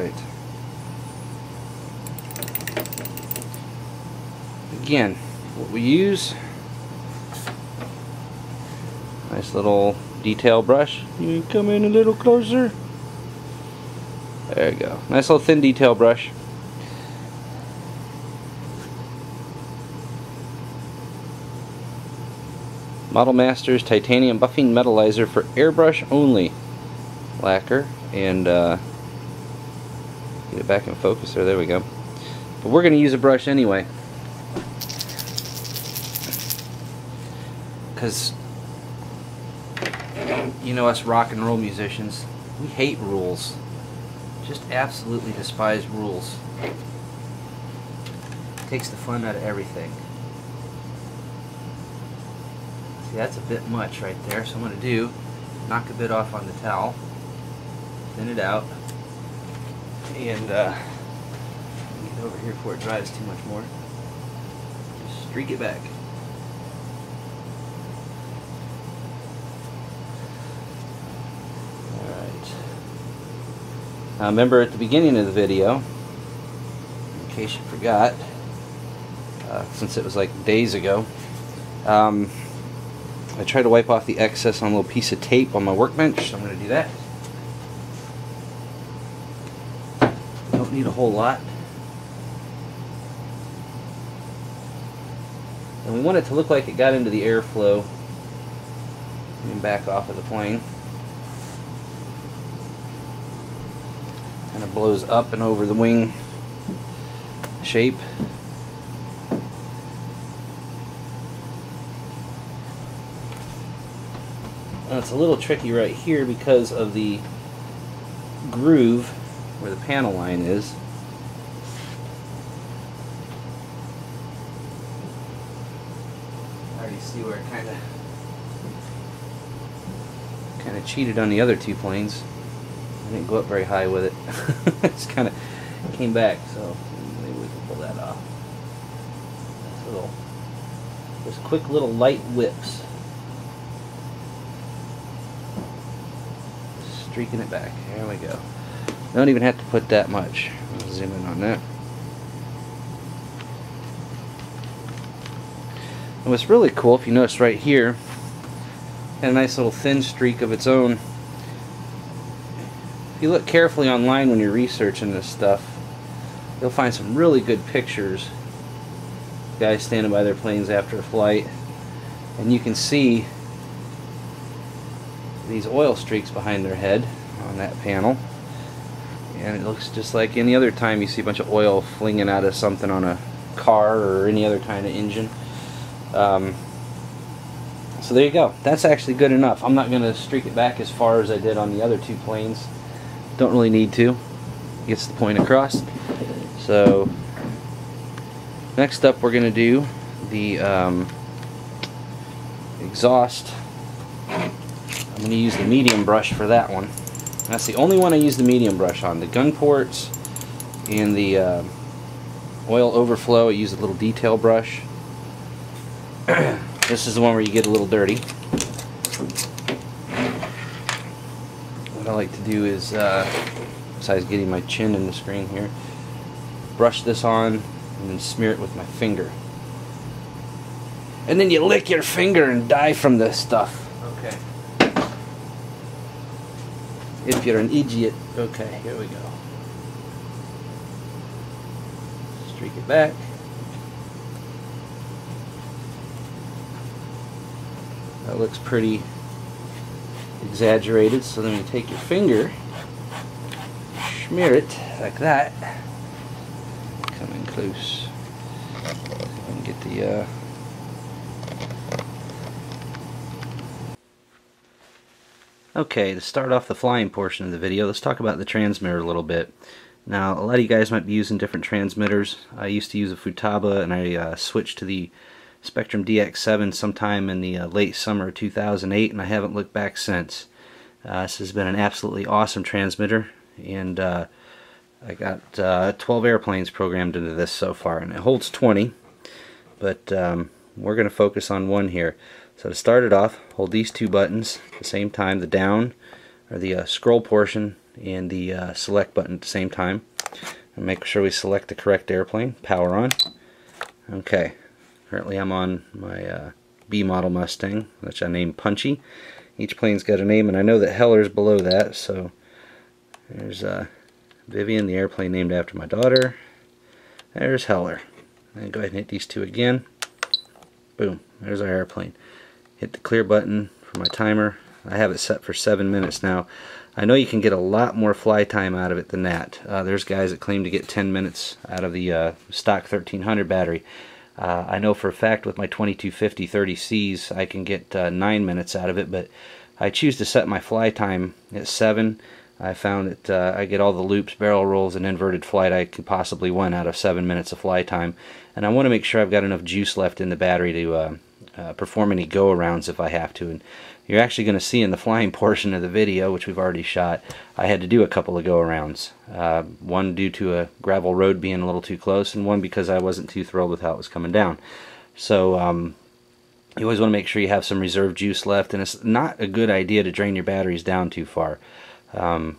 Alright. Again, what we use, nice little detail brush. You come in a little closer. There you go. Nice little thin detail brush. Model Masters titanium buffing metallizer for airbrush only lacquer, and get it back in focus there. There we go. But we're going to use a brush anyway, because you know us rock and roll musicians, we hate rules. Just absolutely despise rules. It takes the fun out of everything. See, that's a bit much right there, so I'm going to do, knock a bit off on the towel, thin it out, and get over here before it dries too much more. Just streak it back. Alright. Now remember at the beginning of the video, in case you forgot, since it was like days ago, I tried to wipe off the excess on a little piece of tape on my workbench, so I'm going to do that. Don't need a whole lot. And we want it to look like it got into the airflow and back off of the plane. Kind of blows up and over the wing shape. Now it's a little tricky right here because of the groove where the panel line is. I already see where it kind of cheated on the other two planes. I didn't go up very high with it. It's kind of came back, so maybe we can pull that off. Just quick little light whips. Streaking it back. There we go. Don't even have to put that much. I'll zoom in on that. And what's really cool, if you notice right here, had a nice little thin streak of its own. If you look carefully online when you're researching this stuff, you'll find some really good pictures. Guys standing by their planes after a flight, and you can see these oil streaks behind their head on that panel, and it looks just like any other time you see a bunch of oil flinging out of something on a car or any other kind of engine. So there you go. That's actually good enough. I'm not going to streak it back as far as I did on the other two planes. Don't really need to. Gets the point across. So next up we're going to do the exhaust. I'm going to use the medium brush for that one. That's the only one I use the medium brush on. The gun ports and the oil overflow, I use a little detail brush. This is the one where you get a little dirty. What I like to do is, besides getting my chin in the screen here, brush this on and then smear it with my finger. And then you lick your finger and die from this stuff. Okay. If you're an idiot. Okay, here we go. Streak it back. That looks pretty exaggerated, so then you take your finger, smear it like that. Come in close. And get the Okay, to start off the flying portion of the video, let's talk about the transmitter a little bit. Now, a lot of you guys might be using different transmitters. I used to use a Futaba, and I switched to the Spectrum DX7 sometime in the late summer of 2008, and I haven't looked back since. This has been an absolutely awesome transmitter, and I got 12 airplanes programmed into this so far, and it holds 20, but we're going to focus on one here. So to start it off, hold these two buttons at the same time. The down, or the scroll portion, and the select button at the same time. And make sure we select the correct airplane. Power on. Okay, currently I'm on my B model Mustang, which I named Punchy. Each plane's got a name, and I know that Heller's below that, so there's Vivian, the airplane named after my daughter. There's Heller. And go ahead and hit these two again. Boom, there's our airplane. Hit the clear button for my timer. I have it set for 7 minutes now. I know you can get a lot more fly time out of it than that. There's guys that claim to get 10 minutes out of the stock 1300 battery. I know for a fact with my 2250 30Cs I can get 9 minutes out of it, but I choose to set my fly time at 7. I found that I get all the loops, barrel rolls, and inverted flight I could possibly want out of 7 minutes of fly time. And I want to make sure I've got enough juice left in the battery to perform any go-arounds if I have to. And you're actually going to see in the flying portion of the video, which we've already shot, I had to do a couple of go-arounds. One due to a gravel road being a little too close, and one because I wasn't too thrilled with how it was coming down. So you always want to make sure you have some reserve juice left, and it's not a good idea to drain your batteries down too far. You're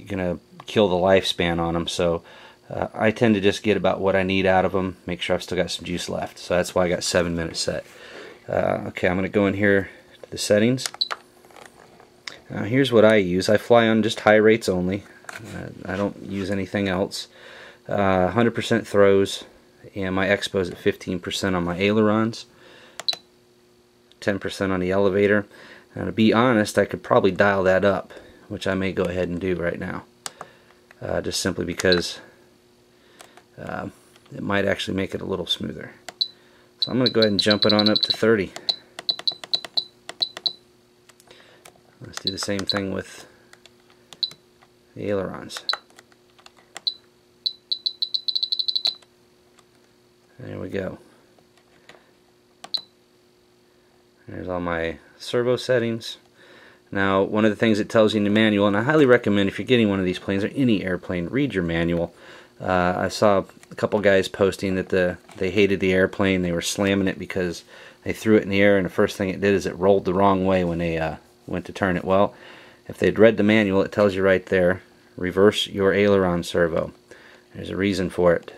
going to kill the lifespan on them, so I tend to just get about what I need out of them, make sure I've still got some juice left. So that's why I got 7 minutes set. Okay, I'm going to go in here to the settings. Here's what I use. I fly on just high rates only. I don't use anything else. 100% throws, and my expo's at 15% on my ailerons, 10% on the elevator. And to be honest, I could probably dial that up, which I may go ahead and do right now. Just simply because it might actually make it a little smoother. So I'm going to go ahead and jump it on up to 30. Let's do the same thing with the ailerons. There we go. There's all my servo settings. Now, one of the things it tells you in the manual, and I highly recommend if you're getting one of these planes or any airplane, read your manual. I saw a couple guys posting that they hated the airplane. They were slamming it because they threw it in the air, and the first thing it did is it rolled the wrong way when they went to turn it. Well, if they'd read the manual, it tells you right there, reverse your aileron servo. There's a reason for it.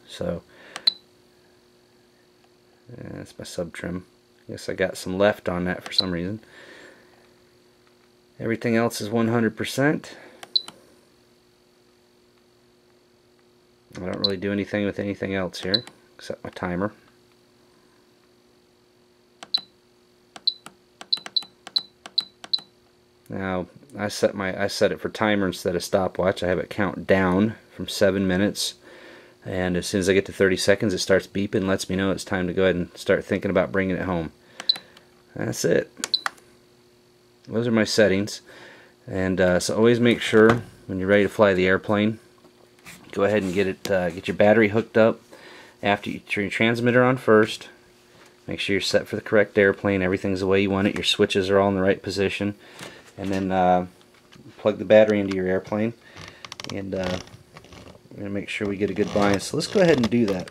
So, that's my sub trim. Guess I got some left on that for some reason. Everything else is 100%. I don't really do anything with anything else here except my timer. Now I set it for timer instead of stopwatch. I have it count down from 7 minutes, and as soon as I get to 30 seconds it starts beeping and lets me know it's time to go ahead and start thinking about bringing it home. That's it. Those are my settings, and so always make sure when you're ready to fly the airplane, go ahead and get your battery hooked up. After you turn your transmitter on first, make sure you're set for the correct airplane, everything's the way you want it, your switches are all in the right position, and then plug the battery into your airplane, and we're going to make sure we get a good bind. So let's go ahead and do that.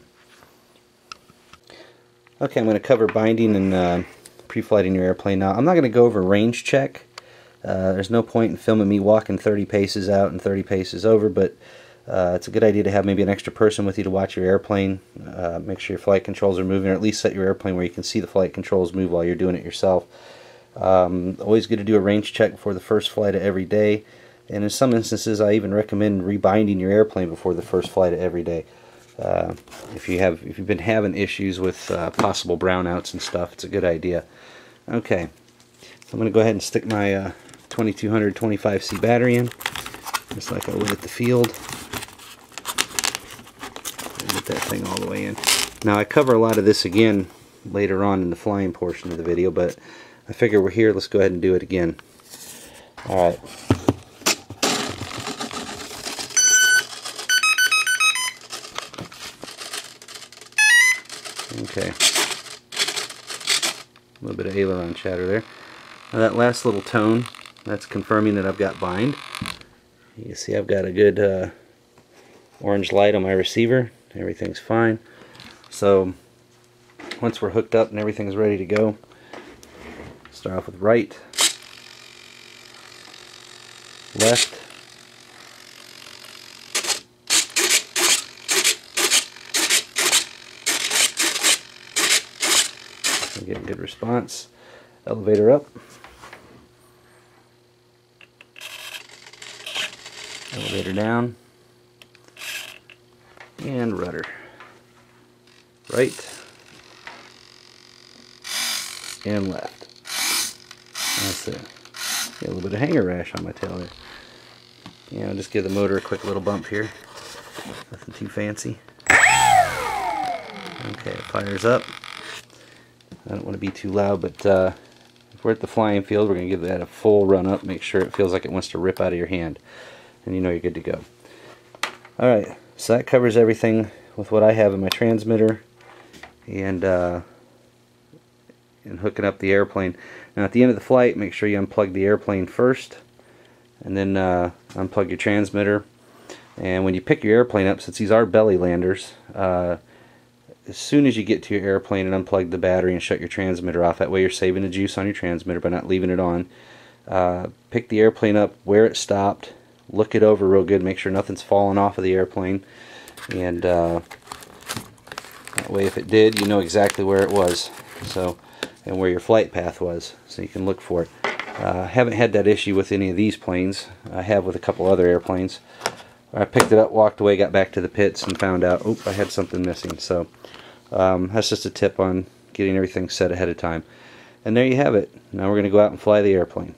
Okay, I'm going to cover binding and pre-flighting your airplane. Now, I'm not going to go over range check. There's no point in filming me walking 30 paces out and 30 paces over, but it's a good idea to have maybe an extra person with you to watch your airplane. Make sure your flight controls are moving, or at least set your airplane where you can see the flight controls move while you're doing it yourself. Always good to do a range check before the first flight of every day, and in some instances I even recommend rebinding your airplane before the first flight of every day. If you've been having issues with possible brownouts and stuff, it's a good idea. Okay, so I'm going to go ahead and stick my 2200 25C battery in, just like I would at the field. Get that thing all the way in. Now I cover a lot of this again later on in the flying portion of the video, but I figure we're here, let's go ahead and do it again. Alright. Okay. A little bit of aileron chatter there. Now that last little tone, that's confirming that I've got bind. You can see I've got a good orange light on my receiver. Everything's fine. So once we're hooked up and everything's ready to go, start off with right, left, We're getting good response. Elevator up. Elevator down. And rudder. Right. And left. That's it. Got a little bit of hanger rash on my tail there. Yeah, I'll just give the motor a quick little bump here. Nothing too fancy. Okay, it fires up. I don't want to be too loud, but if we're at the flying field, we're going to give that a full run up. Make sure it feels like it wants to rip out of your hand. And you know you're good to go. Alright, so that covers everything with what I have in my transmitter and hooking up the airplane. Now at the end of the flight, make sure you unplug the airplane first, and then unplug your transmitter. And when you pick your airplane up, since these are belly landers, as soon as you get to your airplane and unplug the battery and shut your transmitter off, that way you're saving the juice on your transmitter by not leaving it on. Pick the airplane up where it stopped, look it over real good, make sure nothing's falling off of the airplane, and that way if it did, you know exactly where it was, so, and where your flight path was, so you can look for it. I haven't had that issue with any of these planes. I have with a couple other airplanes. I picked it up, walked away, got back to the pits, and found out, oh, I had something missing. So that's just a tip on getting everything set ahead of time. And there you have it. Now we're going to go out and fly the airplane.